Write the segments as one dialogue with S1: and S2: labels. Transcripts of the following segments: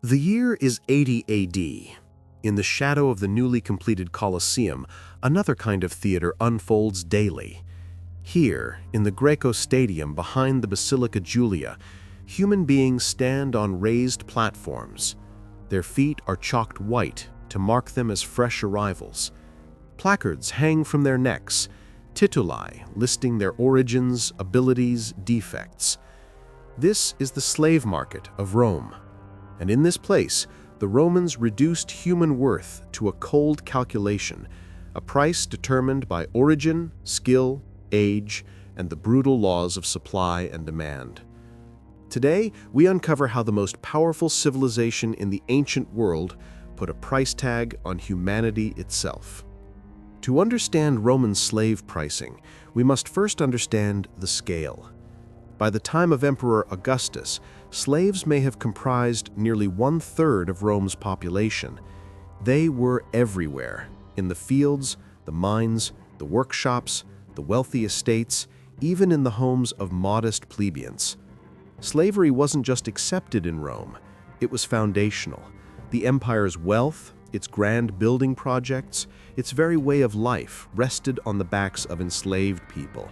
S1: The year is 80 AD. In the shadow of the newly completed Colosseum, another kind of theater unfolds daily. Here, in the Greco Stadium behind the Basilica Julia, human beings stand on raised platforms. Their feet are chalked white to mark them as fresh arrivals. Placards hang from their necks, tituli listing their origins, abilities, defects. This is the slave market of Rome. And in this place, the Romans reduced human worth to a cold calculation, a price determined by origin, skill, age, and the brutal laws of supply and demand. Today, we uncover how the most powerful civilization in the ancient world put a price tag on humanity itself. To understand Roman slave pricing, we must first understand the scale. By the time of Emperor Augustus, slaves may have comprised nearly 1/3 of Rome's population. They were everywhere, in the fields, the mines, the workshops, the wealthy estates, even in the homes of modest plebeians. Slavery wasn't just accepted in Rome, it was foundational. The empire's wealth, its grand building projects, its very way of life rested on the backs of enslaved people.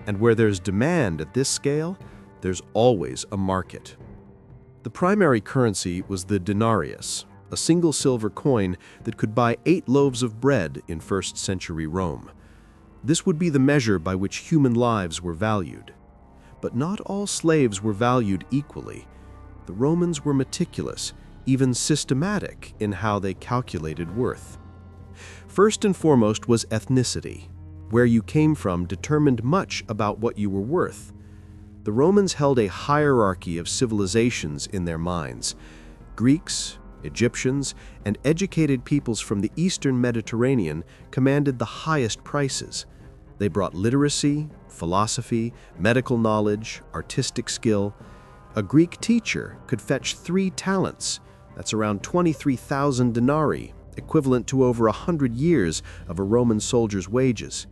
S1: And where there's demand at this scale, there's always a market. The primary currency was the denarius, a single silver coin that could buy 8 loaves of bread in first-century Rome. This would be the measure by which human lives were valued. But not all slaves were valued equally. The Romans were meticulous, even systematic in how they calculated worth. First and foremost was ethnicity. Where you came from determined much about what you were worth. The Romans held a hierarchy of civilizations in their minds. Greeks, Egyptians, and educated peoples from the eastern Mediterranean commanded the highest prices. They brought literacy, philosophy, medical knowledge, artistic skill. A Greek teacher could fetch 3 talents, that's around 23,000 denarii, equivalent to over 100 years of a Roman soldier's wages.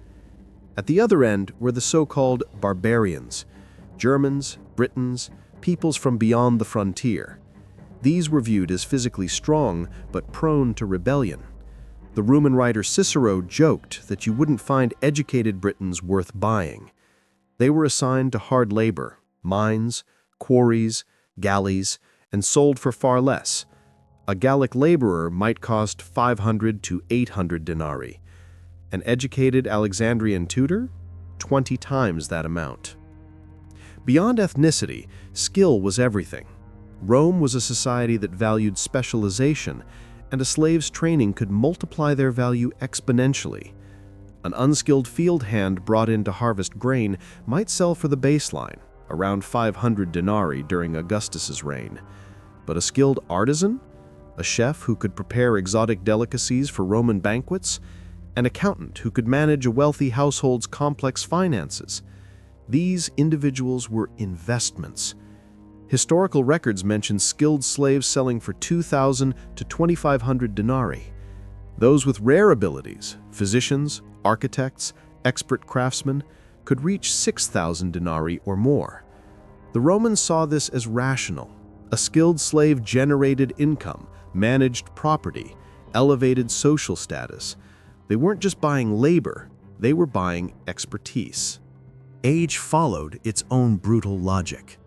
S1: At the other end were the so-called barbarians, Germans, Britons, peoples from beyond the frontier. These were viewed as physically strong but prone to rebellion. The Roman writer Cicero joked that you wouldn't find educated Britons worth buying. They were assigned to hard labor, mines, quarries, galleys, and sold for far less. A Gallic laborer might cost 500 to 800 denarii. An educated Alexandrian tutor? 20 times that amount. Beyond ethnicity, skill was everything. Rome was a society that valued specialization, and a slave's training could multiply their value exponentially. An unskilled field hand brought in to harvest grain might sell for the baseline, around 500 denarii during Augustus's reign. But a skilled artisan? A chef who could prepare exotic delicacies for Roman banquets? An accountant who could manage a wealthy household's complex finances. These individuals were investments. Historical records mention skilled slaves selling for 2,000 to 2,500 denarii. Those with rare abilities, physicians, architects, expert craftsmen, could reach 6,000 denarii or more. The Romans saw this as rational. A skilled slave generated income, managed property, elevated social status. They weren't just buying labor, they were buying expertise. Age followed its own brutal logic.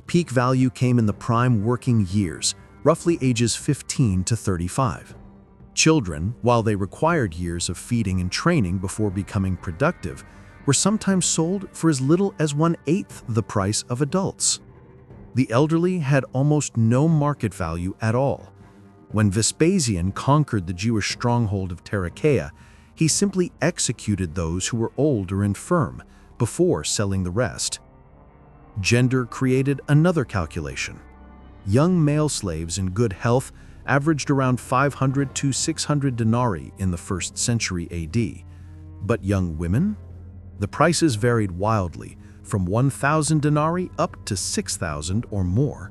S1: Peak value came in the prime working years, roughly ages 15 to 35. Children, while they required years of feeding and training before becoming productive, were sometimes sold for as little as 1/8 the price of adults. The elderly had almost no market value at all. When Vespasian conquered the Jewish stronghold of Tarichaea, he simply executed those who were old or infirm before selling the rest. Gender created another calculation. Young male slaves in good health averaged around 500 to 600 denarii in the 1st century AD. But young women? The prices varied wildly, from 1,000 denarii up to 6,000 or more.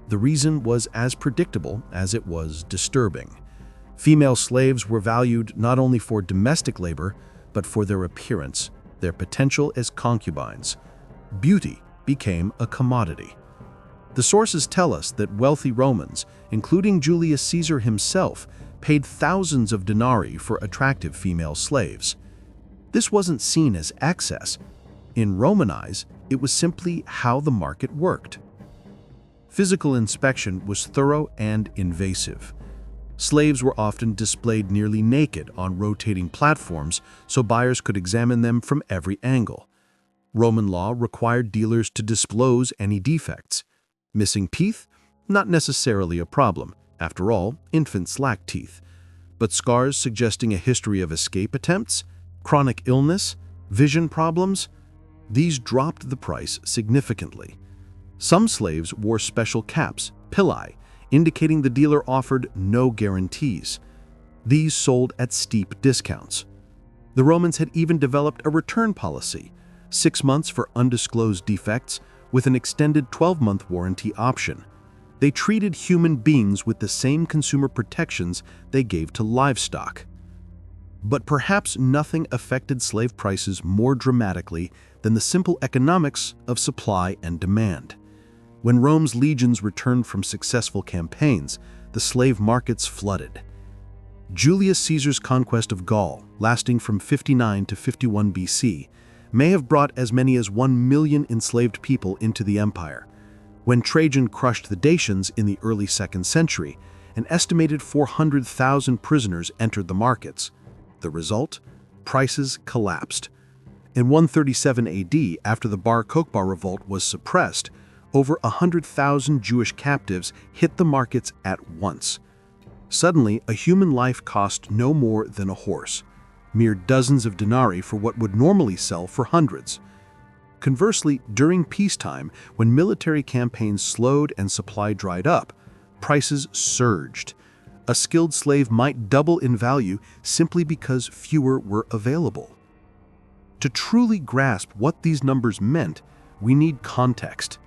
S1: The reason was as predictable as it was disturbing. Female slaves were valued not only for domestic labor, but for their appearance, their potential as concubines. Beauty became a commodity. The sources tell us that wealthy Romans, including Julius Caesar himself, paid thousands of denarii for attractive female slaves. This wasn't seen as excess. In Roman eyes, it was simply how the market worked. Physical inspection was thorough and invasive. Slaves were often displayed nearly naked on rotating platforms so buyers could examine them from every angle. Roman law required dealers to disclose any defects. Missing teeth? Not necessarily a problem. After all, infants lack teeth. But scars suggesting a history of escape attempts, chronic illness, vision problems, these dropped the price significantly. Some slaves wore special caps, pillae, indicating the dealer offered no guarantees. These sold at steep discounts. The Romans had even developed a return policy, 6 months for undisclosed defects, with an extended 12-month warranty option. They treated human beings with the same consumer protections they gave to livestock. But perhaps nothing affected slave prices more dramatically than the simple economics of supply and demand. When Rome's legions returned from successful campaigns, the slave markets flooded. Julius Caesar's conquest of Gaul, lasting from 59 to 51 BC, may have brought as many as 1 million enslaved people into the empire. When Trajan crushed the Dacians in the early 2nd century, an estimated 400,000 prisoners entered the markets. The result? Prices collapsed. In 137 AD, after the Bar Kokhba revolt was suppressed, over 100,000 Jewish captives hit the markets at once. Suddenly, a human life cost no more than a horse, mere dozens of denarii for what would normally sell for hundreds. Conversely, during peacetime, when military campaigns slowed and supply dried up, prices surged. A skilled slave might double in value simply because fewer were available. To truly grasp what these numbers meant, we need context.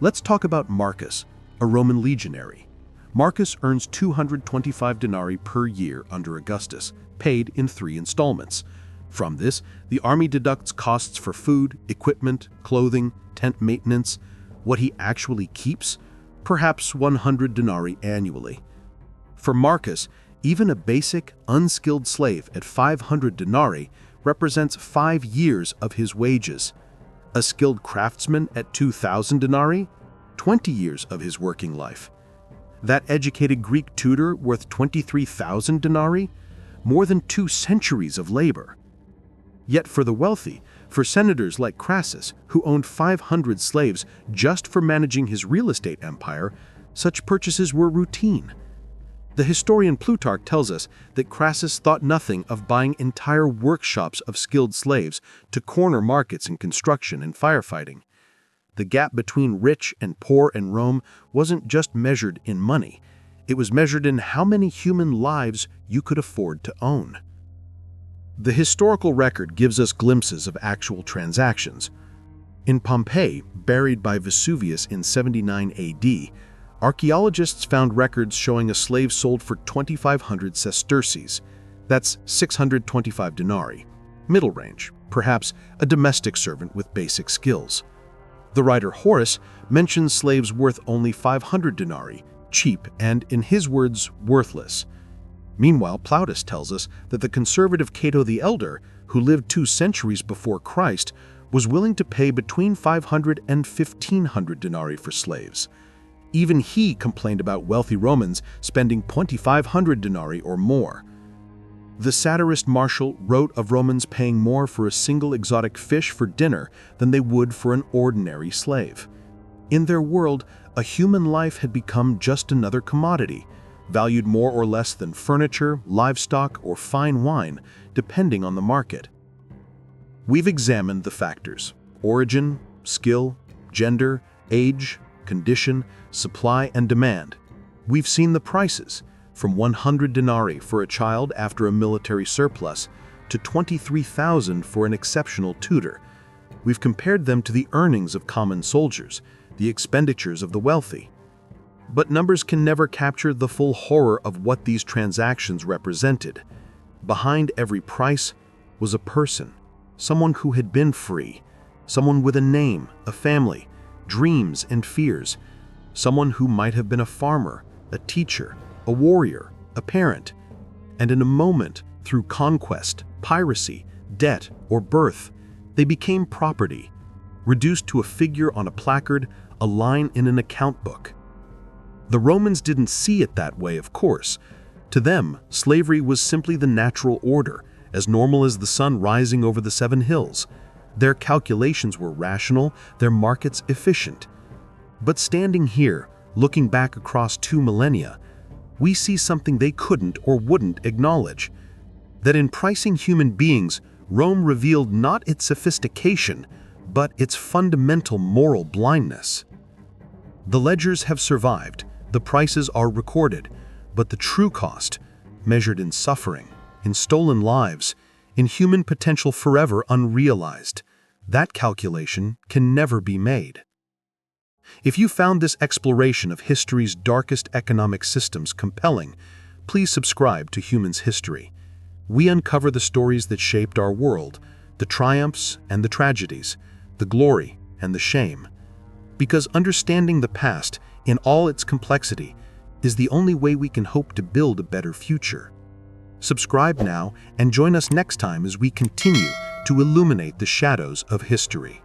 S1: Let's talk about Marcus, a Roman legionary. Marcus earns 225 denarii per year under Augustus, paid in 3 installments. From this, the army deducts costs for food, equipment, clothing, tent maintenance. What he actually keeps? Perhaps 100 denarii annually. For Marcus, even a basic, unskilled slave at 500 denarii represents 5 years of his wages. A skilled craftsman at 2,000 denarii? 20 years of his working life. That educated Greek tutor worth 23,000 denarii? More than 2 centuries of labor. Yet for the wealthy, for senators like Crassus, who owned 500 slaves just for managing his real estate empire, such purchases were routine. The historian Plutarch tells us that Crassus thought nothing of buying entire workshops of skilled slaves to corner markets in construction and firefighting. The gap between rich and poor in Rome wasn't just measured in money. It was measured in how many human lives you could afford to own. The historical record gives us glimpses of actual transactions. In Pompeii, buried by Vesuvius in 79 AD, archaeologists found records showing a slave sold for 2,500 sesterces. That's 625 denarii. Middle range, perhaps a domestic servant with basic skills. The writer Horace mentions slaves worth only 500 denarii, cheap and, in his words, worthless. Meanwhile, Plautus tells us that the conservative Cato the Elder, who lived 2 centuries before Christ, was willing to pay between 500 and 1,500 denarii for slaves. Even he complained about wealthy Romans spending 2,500 denarii or more. The satirist Martial wrote of Romans paying more for a single exotic fish for dinner than they would for an ordinary slave. In their world, a human life had become just another commodity, valued more or less than furniture, livestock, or fine wine, depending on the market. We've examined the factors: origin, skill, gender, age, condition, supply, and demand. We've seen the prices, from 100 denarii for a child after a military surplus to 23,000 for an exceptional tutor. We've compared them to the earnings of common soldiers, the expenditures of the wealthy. But numbers can never capture the full horror of what these transactions represented. Behind every price was a person, someone who had been free, someone with a name, a family, dreams and fears. someone who might have been a farmer, a teacher, a warrior, a parent, and in a moment, through conquest, piracy, debt, or birth, they became property, reduced to a figure on a placard, a line in an account book. The Romans didn't see it that way, of course. To them, slavery was simply the natural order, as normal as the sun rising over the 7 hills. Their calculations were rational, their markets efficient. But standing here, looking back across 2 millennia, we see something they couldn't or wouldn't acknowledge. That in pricing human beings, Rome revealed not its sophistication, but its fundamental moral blindness. The ledgers have survived, the prices are recorded, but the true cost, measured in suffering, in stolen lives, in human potential forever unrealized, that calculation can never be made. If you found this exploration of history's darkest economic systems compelling, please subscribe to Humans History. We uncover the stories that shaped our world, the triumphs and the tragedies, the glory and the shame. Because understanding the past in all its complexity is the only way we can hope to build a better future. Subscribe now and join us next time as we continue to illuminate the shadows of history.